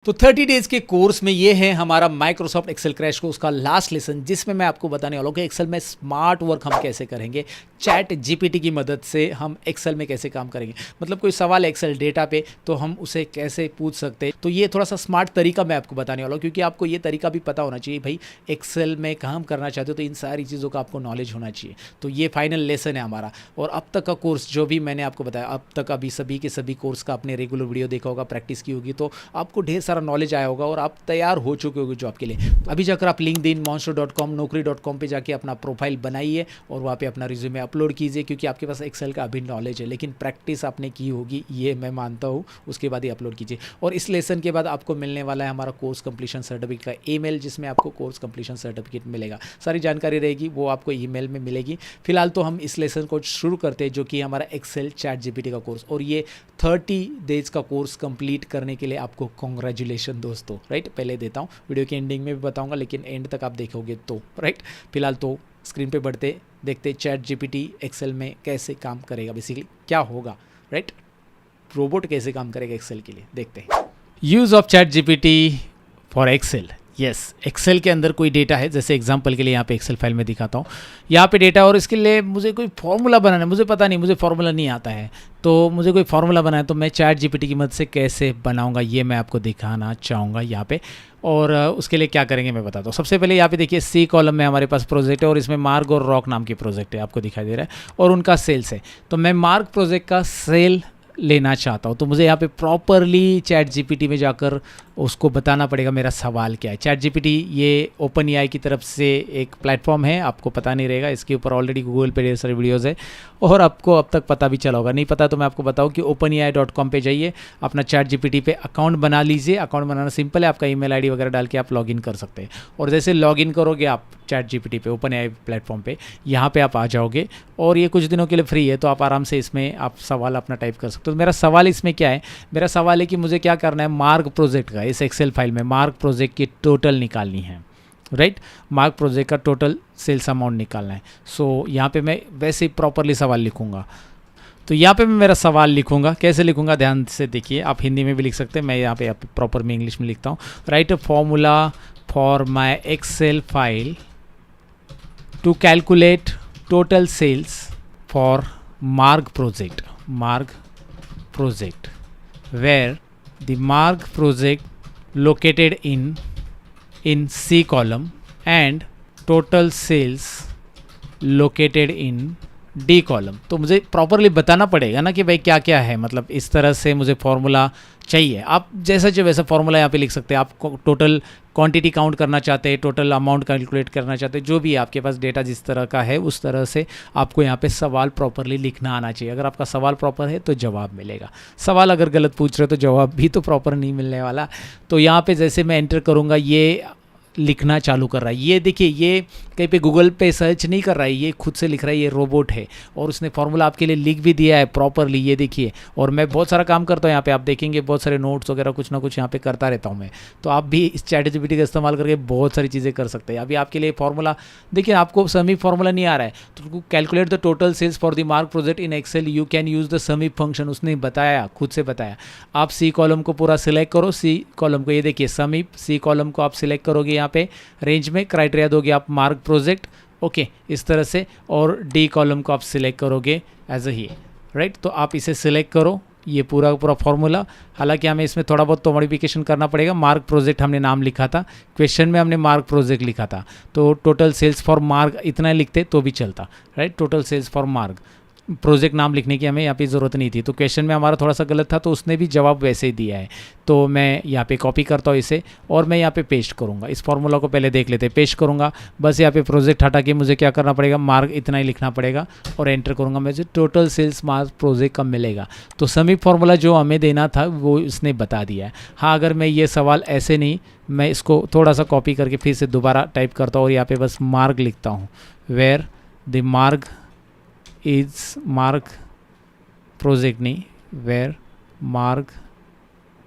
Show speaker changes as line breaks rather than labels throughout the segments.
तो 30 डेज के कोर्स में ये है हमारा माइक्रोसॉफ्ट एक्सेल क्रैश कोर्स का लास्ट लेसन, जिसमें मैं आपको बताने वाला हूँ कि एक्सेल में स्मार्ट वर्क हम कैसे करेंगे। चैट जीपीटी की मदद से हम एक्सेल में कैसे काम करेंगे, मतलब कोई सवाल एक्सेल डेटा पे तो हम उसे कैसे पूछ सकते हैं। तो ये थोड़ा सा स्मार्ट तरीका मैं आपको बताने वाला हूँ, क्योंकि आपको ये तरीका भी पता होना चाहिए भाई, एक्सेल में काम करना चाहते हो तो इन सारी चीज़ों का आपको नॉलेज होना चाहिए। तो ये फाइनल लेसन है हमारा। और अब तक का कोर्स जो भी मैंने आपको बताया, अब तक अभी सभी के सभी कोर्स का आपने रेगुलर वीडियो देखा होगा, प्रैक्टिस की होगी, तो आपको ढेर सारा नॉलेज आया होगा और आप तैयार हो चुके होगे जॉब के लिए। तो अभी जाकर आप लिंक्डइन, monster.com, naukri.com पे जाके अपना प्रोफाइल बनाइए और वहाँ पे अपना रिज्यूमे अपलोड कीजिए, क्योंकि आपके पास एक्सेल का अभी नॉलेज है, लेकिन प्रैक्टिस आपने की होगी, ये मैं मानता हूँ। उसके बाद ही अपलोड कीजिए। और इस लेसन के बाद आपको मिलने वाला है हमारा कोर्स कंप्लीशन सर्टिफिकेट का ईमेल, जिसमें आपको कोर्स कंप्लीशन सर्टिफिकेट मिलेगा। सारी जानकारी रहेगी, वो आपको ईमेल में मिलेगी। फिलहाल तो हम इस लेसन को शुरू करते हैं, जो कि हमारा एक्सेल चैट जीपीटी का कोर्स। और ये 30 डेज का कोर्स कंप्लीट करने के लिए आपको कॉन्ग्रेचुलेशन दोस्तों, राइट। पहले देता हूँ, वीडियो के एंडिंग में भी बताऊंगा, लेकिन एंड तक आप देखोगे तो, राइट। फिलहाल तो स्क्रीन पे बढ़ते देखते चैट जीपीटी एक्सेल में कैसे काम करेगा, बेसिकली क्या होगा, राइट। रोबोट कैसे काम करेगा एक्सेल के लिए, देखते हैं। Use of Chat GPT for Excel. Yes, Excel के अंदर कोई डेटा है, जैसे एग्जांपल के लिए यहाँ पे एक्सेल फाइल में दिखाता हूँ। यहाँ पे डेटा, और इसके लिए मुझे कोई फार्मूला बनाना है, मुझे पता नहीं, मुझे फार्मूला नहीं आता है, तो मुझे कोई फार्मूला बनाना है तो मैं चैट जीपीटी की मदद से कैसे बनाऊंगा, ये मैं आपको दिखाना चाहूँगा यहाँ पे। और उसके लिए क्या करेंगे मैं बताता हूँ। सबसे पहले यहाँ पे देखिए, सी कॉलम में हमारे पास प्रोजेक्ट है और इसमें मार्ग और रॉक नाम के प्रोजेक्ट है, आपको दिखाई दे रहा है, और उनका सेल्स है। तो मैं मार्ग प्रोजेक्ट का सेल लेना चाहता हूँ, तो मुझे यहाँ पे प्रॉपरली चैट जीपीटी में जाकर उसको बताना पड़ेगा मेरा सवाल क्या है। चैट जीपीटी ये ओपन एआई की तरफ से एक प्लेटफॉर्म है, आपको पता नहीं रहेगा, इसके ऊपर ऑलरेडी गूगल पे ढेर सारे वीडियोज़ है और आपको अब तक पता भी चला होगा। नहीं पता तो मैं आपको बताऊँ कि openai.com पे जाइए, अपना चैट जीपीटी पे अकाउंट बना लीजिए। अकाउंट बनाना सिंपल है, आपका ईमेल आईडी वगैरह डाल के आप लॉगिन कर सकते हैं। और जैसे लॉगिन करोगे आप चैट जीपीटी पे, ओपन एआई प्लेटफॉर्म पे, यहाँ पे आप आ जाओगे और ये कुछ दिनों के लिए फ्री है, तो आप आराम से इसमें आप सवाल अपना टाइप कर सकते हो। तो मेरा सवाल इसमें क्या है, मेरा सवाल है कि मुझे क्या करना है, मार्ग प्रोजेक्ट का, इस एक्सेल फाइल में मार्ग प्रोजेक्ट की टोटल निकालनी है, राइट। मार्ग प्रोजेक्ट का टोटल सेल्स अमाउंट निकालना है। सो यहाँ पे मैं वैसे ही प्रॉपरली सवाल लिखूँगा। तो यहाँ पे मैं मेरा सवाल लिखूँगा, कैसे लिखूँगा ध्यान से देखिए, आप हिंदी में भी लिख सकते हैं, मैं यहाँ पे प्रॉपर में इंग्लिश में लिखता हूँ। Write a formula for my Excel file to calculate total sales for Marg project, where the Marg project located in C column and total sales located in D column. तो मुझे properly बताना पड़ेगा ना कि भाई क्या क्या है, मतलब इस तरह से मुझे फॉर्मूला चाहिए। आप जैसा जो वैसा फॉर्मूला यहाँ पे लिख सकते हैं। आप टोटल क्वांटिटी काउंट करना चाहते हैं, टोटल अमाउंट कैलकुलेट करना चाहते हैं, जो भी आपके पास डेटा जिस तरह का है उस तरह से आपको यहाँ पे सवाल प्रॉपरली लिखना आना चाहिए। अगर आपका सवाल प्रॉपर है तो जवाब मिलेगा, सवाल अगर गलत पूछ रहे हो तो जवाब भी तो प्रॉपर नहीं मिलने वाला। तो यहाँ पे जैसे मैं एंटर करूँगा, ये लिखना चालू कर रहा है। ये देखिए, ये कहीं पे गूगल पे सर्च नहीं कर रहा है, ये खुद से लिख रहा है, ये रोबोट है और उसने फार्मूला आपके लिए लिख भी दिया है प्रॉपरली, ये देखिए। और मैं बहुत सारा काम करता हूँ यहाँ पे, आप देखेंगे बहुत सारे नोट्स वगैरह कुछ ना कुछ यहाँ पे करता रहता हूँ मैं। तो आप भी इस चैट जीपीटी का इस्तेमाल करके बहुत सारी चीज़ें कर सकते हैं। अभी आपके लिए फार्मूला देखिए, आपको समी फार्मूला नहीं आ रहा है तो calculate the total sales for the mark project in Excel, you can use the sum function. उसने बताया, खुद से बताया। आप सी कॉलम को पूरा सिलेक्ट करो, सी कॉलम को, ये देखिए समी सी कॉलम को आप सिलेक्ट करोगे, यहाँ पे रेंज में क्राइटेरिया दोगे आप मार्ग प्रोजेक्ट, ओके, इस तरह से। और डी कॉलम को आप सिलेक्ट करोगे एज अ ही, राइट। तो आप इसे सिलेक्ट करो, ये पूरा फॉर्मूला। हालांकि हमें इसमें थोड़ा बहुत तो मॉडिफिकेशन करना पड़ेगा। मार्ग प्रोजेक्ट हमने नाम लिखा था, क्वेश्चन में हमने मार्ग प्रोजेक्ट लिखा था, तो टोटल सेल्स फॉर मार्ग इतना लिखते तो भी चलता, राइट। टोटल सेल्स फॉर मार्ग, प्रोजेक्ट नाम लिखने की हमें यहाँ पे ज़रूरत नहीं थी। तो क्वेश्चन में हमारा थोड़ा सा गलत था, तो उसने भी जवाब वैसे ही दिया है। तो मैं यहाँ पे कॉपी करता हूँ इसे और मैं यहाँ पे पेस्ट करूँगा। इस फॉर्मूला को पहले देख लेते हैं, पेस्ट करूँगा। बस यहाँ पे प्रोजेक्ट हटा के मुझे क्या करना पड़ेगा, मार्ग इतना ही लिखना पड़ेगा और एंटर करूँगा। मुझे टोटल सेल्स मार्ग प्रोजेक्ट कब मिलेगा। तो समी फॉर्मूला जो हमें देना था वो इसने बता दिया है। हाँ, अगर मैं ये सवाल ऐसे नहीं, मैं इसको थोड़ा सा कॉपी करके फिर से दोबारा टाइप करता हूँ और यहाँ पे बस मार्ग लिखता हूँ, वेयर द मार्ग इज मार्ग प्रोजेक्ट नहीं, वेयर मार्ग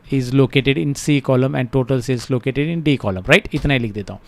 is located in C column and total sales located in D column, right. इतना ही लिख देता हूँ।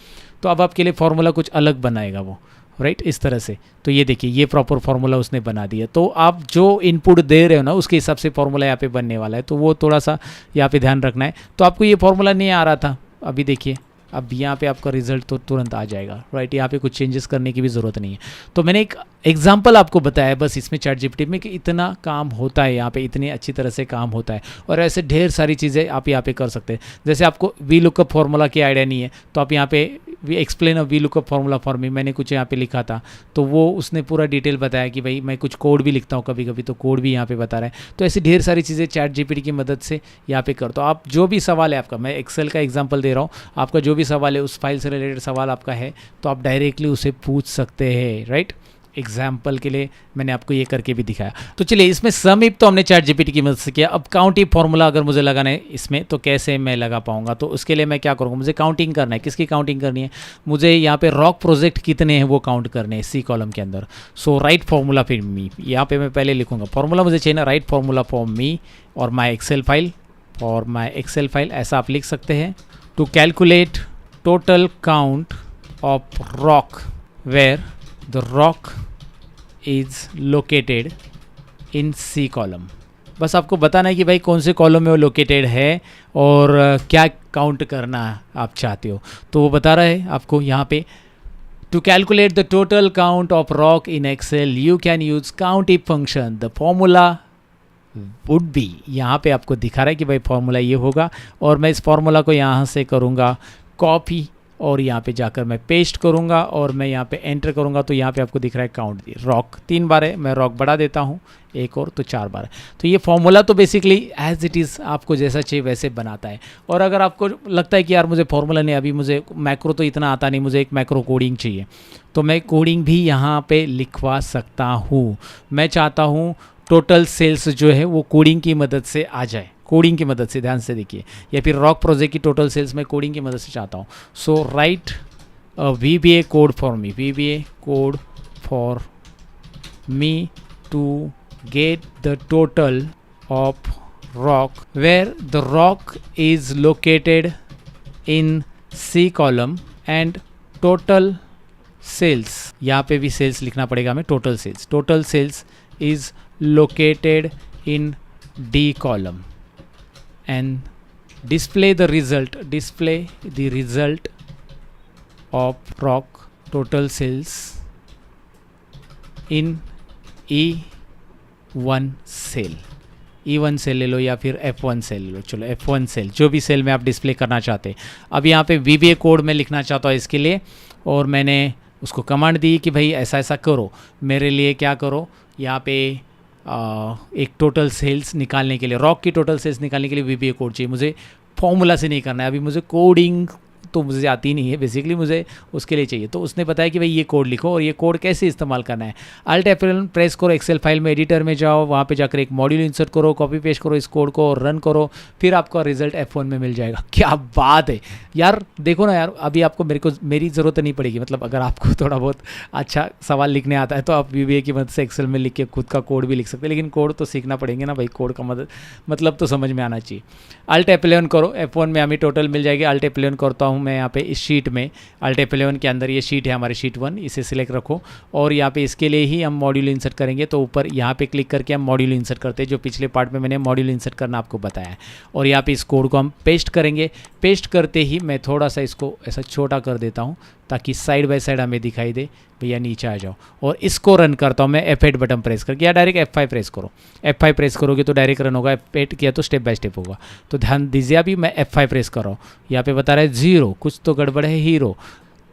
तो अब आपके लिए फॉर्मूला कुछ अलग बनाएगा वो, राइट, इस तरह से। तो ये देखिए ये प्रॉपर फार्मूला उसने बना दिया। तो आप जो इनपुट दे रहे हो ना उसके हिसाब से फार्मूला यहाँ पे बनने वाला है, तो वो थोड़ा सा यहाँ पे ध्यान रखना है। तो आपको ये फार्मूला नहीं आ रहा था, अभी देखिए अब यहाँ पे आपका रिजल्ट तो तुरंत आ जाएगा, राइट। यहाँ पे कुछ चेंजेस करने की भी ज़रूरत नहीं है। तो मैंने एक एग्जांपल आपको बताया बस इसमें चैट जीपीटी में कि इतना काम होता है यहाँ पे, इतनी अच्छी तरह से काम होता है। और ऐसे ढेर सारी चीज़ें आप यहाँ पे कर सकते हैं। जैसे आपको वी लुकअप फार्मूला की आइडिया नहीं है तो आप यहाँ पे V explain a V lookup formula for me, मैंने कुछ यहाँ पे लिखा था तो वो उसने पूरा डिटेल बताया कि भाई मैं कुछ कोड भी लिखता हूँ कभी कभी, तो कोड भी यहाँ पे बता रहा है। तो ऐसी ढेर सारी चीज़ें चैट जीपीटी की मदद से यहाँ पे कर। तो आप जो भी सवाल है आपका, मैं एक्सेल का एग्जांपल दे रहा हूँ, आपका जो भी सवाल है उस फाइल से रिलेटेड सवाल आपका है तो आप डायरेक्टली उसे पूछ सकते हैं, राइट। एग्जाम्पल के लिए मैंने आपको ये करके भी दिखाया। तो चलिए इसमें सम इफ तो हमने चैट जीपीटी की मदद से किया। अब काउंट इफ फॉर्मूला अगर मुझे लगाना है इसमें तो कैसे मैं लगा पाऊंगा, तो उसके लिए मैं क्या करूँगा, मुझे काउंटिंग करना है। किसकी काउंटिंग करनी है, मुझे यहाँ पे रॉक प्रोजेक्ट कितने हैं वो काउंट करने हैं सी कॉलम के अंदर। सो राइट फॉर्मूला फिर मी, यहाँ पे मैं पहले लिखूंगा फॉर्मूला मुझे चाहिए ना, राइट फॉर्मूला फॉर मी और माई एक्सेल फाइल, और माई एक्सेल फाइल ऐसा आप लिख सकते हैं। To calculate total count of rock where the rock is located in C column. बस आपको बताना है कि भाई कौन से कॉलम में वो लोकेटेड है और क्या काउंट करना आप चाहते हो। तो वो बता रहा है आपको यहाँ पे to calculate the total count of rock in Excel you can use count if function, the formula would be. यहाँ पे आपको दिखा रहा है कि भाई फॉर्मूला ये होगा और मैं इस फॉर्मूला को यहाँ से करूँगा कॉपी और यहाँ पे जाकर मैं पेस्ट करूँगा और मैं यहाँ पे एंटर करूँगा। तो यहाँ पे आपको दिख रहा है काउंट रॉक 3 बार है, मैं रॉक बढ़ा देता हूँ एक और तो 4 बार है। तो ये फॉर्मूला तो बेसिकली एज इट इज़ आपको जैसा चाहिए वैसे बनाता है। और अगर आपको लगता है कि यार मुझे फॉर्मूला नहीं, अभी मुझे मैक्रो तो इतना आता नहीं, मुझे एक मैक्रो कोडिंग चाहिए, तो मैं कोडिंग भी यहाँ पे लिखवा सकता हूँ। मैं चाहता हूँ टोटल सेल्स जो है वो कोडिंग की मदद से आ जाए, कोडिंग की मदद से, ध्यान से देखिए, या फिर रॉक प्रोजेक्ट की टोटल सेल्स मैं कोडिंग की मदद से चाहता हूँ। So write VBA code for me, VBA code for me to get the total of rock where the rock is located in C column and total sales, यहाँ पे भी सेल्स लिखना पड़ेगा हमें, total sales is located in D column and display the result of rock total sales in E1 cell. E1 cell ले लो या फिर F1 सेल ले लो, चलो F1 सेल, जो भी सेल में आप डिस्प्ले करना चाहते हैं। अब यहाँ पे VBA कोड में लिखना चाहता हूँ इसके लिए, और मैंने उसको कमांड दी कि भाई ऐसा ऐसा करो, मेरे लिए क्या करो, यहाँ पे एक टोटल सेल्स निकालने के लिए, रॉक की टोटल सेल्स निकालने के लिए VBA कोड चाहिए। मुझे फॉर्मूला से नहीं करना है, अभी मुझे कोडिंग तो मुझे आती नहीं है, बेसिकली मुझे उसके लिए चाहिए। तो उसने बताया कि भाई ये कोड लिखो, और ये कोड कैसे इस्तेमाल करना है। Alt F11 प्रेस करो, एक्सेल फाइल में एडिटर में जाओ, वहाँ पे जाकर एक मॉड्यूल इंसर्ट करो, कॉपी पेस्ट करो इस कोड को और रन करो, फिर आपका रिजल्ट F1 में मिल जाएगा। क्या बात है यार, देखो ना यार, अभी आपको मेरी ज़रूरत नहीं पड़ेगी। मतलब अगर आपको थोड़ा बहुत अच्छा सवाल लिखने आता है तो आप VBA की मदद से एक्सेल में लिख के खुद का कोड भी लिख सकते हैं, लेकिन कोड तो सीखना पड़ेंगे ना भाई, कोड का मतलब तो समझ में आना चाहिए। Alt F11 करो, F1 में हमें टोटल मिल जाएगी। Alt F11 करता हूँ मैं यहाँ पे इस शीट में, Alt F11 के अंदर ये शीट है हमारी शीट 1, इसे सिलेक्ट रखो और यहाँ पे इसके लिए ही हम मॉड्यूल इंसर्ट करेंगे। तो ऊपर यहाँ पे क्लिक करके हम मॉड्यूल इंसर्ट करते हैं, जो पिछले पार्ट में मैंने मॉड्यूल इंसर्ट करना आपको बताया है। और यहाँ पे इस कोड को हम पेस्ट करेंगे। पेस्ट करते ही मैं थोड़ा सा इसको ऐसा छोटा कर देता हूँ ताकि साइड बाय साइड हमें दिखाई दे, भैया नीचे आ जाओ। और इसको रन करता हूँ मैं F8 बटन प्रेस करके, या डायरेक्ट F5 प्रेस करो। F5 प्रेस करोगे तो डायरेक्ट रन होगा, F8 किया तो स्टेप बाय स्टेप होगा। तो ध्यान दीजिए, अभी मैं F5 प्रेस कर रहा हूँ, यहाँ पे बता रहा है 0, कुछ तो गड़बड़ है हीरो।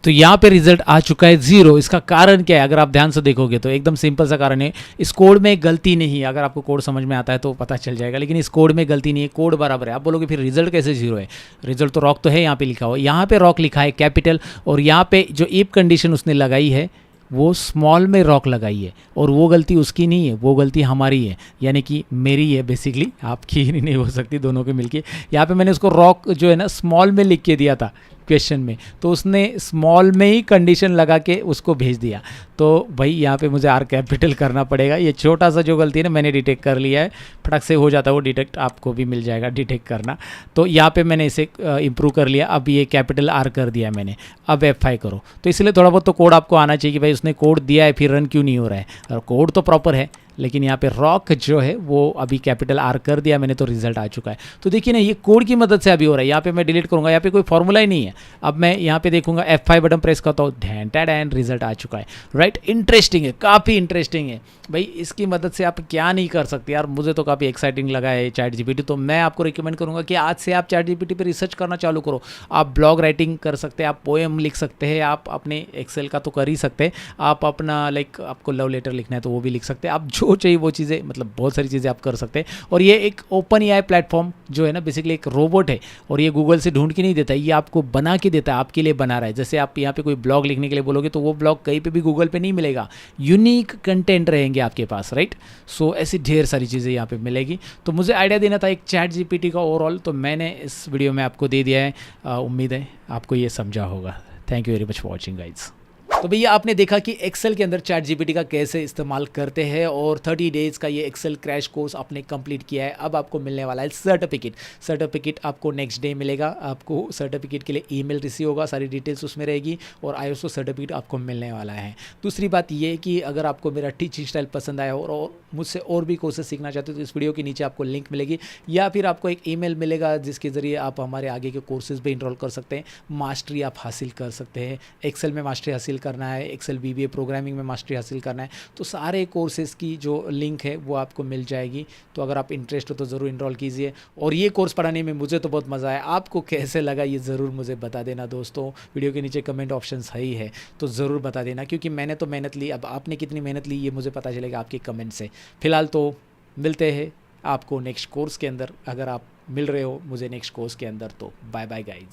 तो यहाँ पे रिजल्ट आ चुका है 0। इसका कारण क्या है, अगर आप ध्यान से देखोगे तो एकदम सिंपल सा कारण है, इस कोड में गलती नहीं है। अगर आपको कोड समझ में आता है तो पता चल जाएगा, लेकिन इस कोड में गलती नहीं है, कोड बराबर है। आप बोलोगे फिर रिजल्ट कैसे 0 है, रिजल्ट तो रॉक तो है यहाँ पे लिखा हुआ, यहाँ पे रॉक लिखा है कैपिटल, और यहाँ पे जो इफ कंडीशन उसने लगाई है वो स्मॉल में रॉक लगाई है, और वो गलती उसकी नहीं है, वो गलती हमारी है, यानी कि मेरी है बेसिकली, आपकी नहीं हो सकती, दोनों के मिलके। यहाँ पे मैंने उसको रॉक जो है ना स्मॉल में लिख के दिया था, क्वेश्चन में, तो उसने स्मॉल में ही कंडीशन लगा के उसको भेज दिया। तो भाई यहाँ पे मुझे आर कैपिटल करना पड़ेगा। ये छोटा सा जो गलती है ना मैंने डिटेक्ट कर लिया है, फटक से हो जाता है वो डिटेक्ट, आपको भी मिल जाएगा डिटेक्ट करना। तो यहाँ पे मैंने इसे इम्प्रूव कर लिया, अब ये कैपिटल आर कर दिया मैंने। अब F5 करो, तो इसलिए थोड़ा बहुत तो कोड आपको आना चाहिए कि भाई उसने कोड दिया है फिर रन क्यों नहीं हो रहा है, और कोड तो प्रॉपर है लेकिन यहाँ पे रॉक जो है वो अभी कैपिटल आर कर दिया मैंने, तो रिजल्ट आ चुका है। तो देखिए ना ये कोड की मदद से अभी हो रहा है। यहाँ पे मैं डिलीट करूँगा, यहाँ पे कोई फॉर्मूला ही नहीं है। अब मैं यहाँ पे देखूंगा F5 बटन प्रेस करता हूँ, एंड रिजल्ट आ चुका है। राइट, इंटरेस्टिंग है, काफ़ी इंटरेस्टिंग है भाई। इसकी मदद से आप क्या नहीं कर सकते यार, मुझे तो काफ़ी एक्साइटिंग लगा है चैट जीपीटी। तो मैं आपको रिकमेंड करूँगा कि आज से आप चैट जीपीटी पे रिसर्च करना चालू करो। आप ब्लॉग राइटिंग कर सकते हैं, आप पोएम लिख सकते हैं, आप अपने एक्सेल का तो कर ही सकते हैं, आप अपना लाइक आपको लव लेटर लिखना है तो वो भी लिख सकते हैं, आप जो चाहिए वो चीज़ें, मतलब बहुत सारी चीज़ें आप कर सकते हैं। और ये एक ओपन एआई प्लेटफॉर्म जो है ना बेसिकली एक रोबोट है, और ये गूगल से ढूंढ के नहीं देता है, ये आपको बना के देता है, आपके लिए बना रहा है। जैसे आप यहाँ पे कोई ब्लॉग लिखने के लिए बोलोगे तो वो ब्लॉग कहीं पे भी गूगल पे नहीं मिलेगा, यूनिक कंटेंट रहेंगे आपके पास। राइट, सो ऐसी ढेर सारी चीज़ें यहाँ पे मिलेगी। तो मुझे आइडिया देना था एक चैट जीपीटी का ओवरऑल, तो मैंने इस वीडियो में आपको दे दिया है। उम्मीद है आपको ये समझा होगा। Thank you very much for watching guys. तो भैया आपने देखा कि एक्सेल के अंदर चैट जीपीटी का कैसे इस्तेमाल करते हैं, और 30 डेज़ का ये एक्सेल क्रैश कोर्स आपने कंप्लीट किया है। अब आपको मिलने वाला है सर्टिफिकेट आपको नेक्स्ट डे मिलेगा। आपको सर्टिफिकेट के लिए ईमेल रिसीव होगा, सारी डिटेल्स उसमें रहेगी, और ISO सर्टिफिकेट आपको मिलने वाला है। दूसरी बात ये कि अगर आपको मेरा टीचिंग स्टाइल पसंद आया और मुझसे और भी कोर्सेज सीखना चाहते हो तो इस वीडियो के नीचे आपको लिंक मिलेगी, या फिर आपको एक ईमेल मिलेगा जिसके ज़रिए आप हमारे आगे के कोर्सेज पे इनरोल कर सकते हैं, मास्टरी आप हासिल कर सकते हैं। एक्सेल में मास्टरी हासिल करना है, एक्सेल VBA प्रोग्रामिंग में मास्टरी हासिल करना है, तो सारे कोर्सेज़ की जो लिंक है वो आपको मिल जाएगी। तो अगर आप इंटरेस्ट हो तो ज़रूर इनरोल कीजिए। और ये कोर्स पढ़ाने में मुझे तो बहुत मज़ा आया, आपको कैसे लगा ये ज़रूर मुझे बता देना दोस्तों। वीडियो के नीचे कमेंट ऑप्शन सही है तो ज़रूर बता देना, क्योंकि मैंने तो मेहनत ली, अब आपने कितनी मेहनत ली ये मुझे पता चलेगा आपके कमेंट से। फिलहाल तो मिलते हैं आपको नेक्स्ट कोर्स के अंदर, अगर आप मिल रहे हो मुझे नेक्स्ट कोर्स के अंदर, तो बाय बाय गाइज।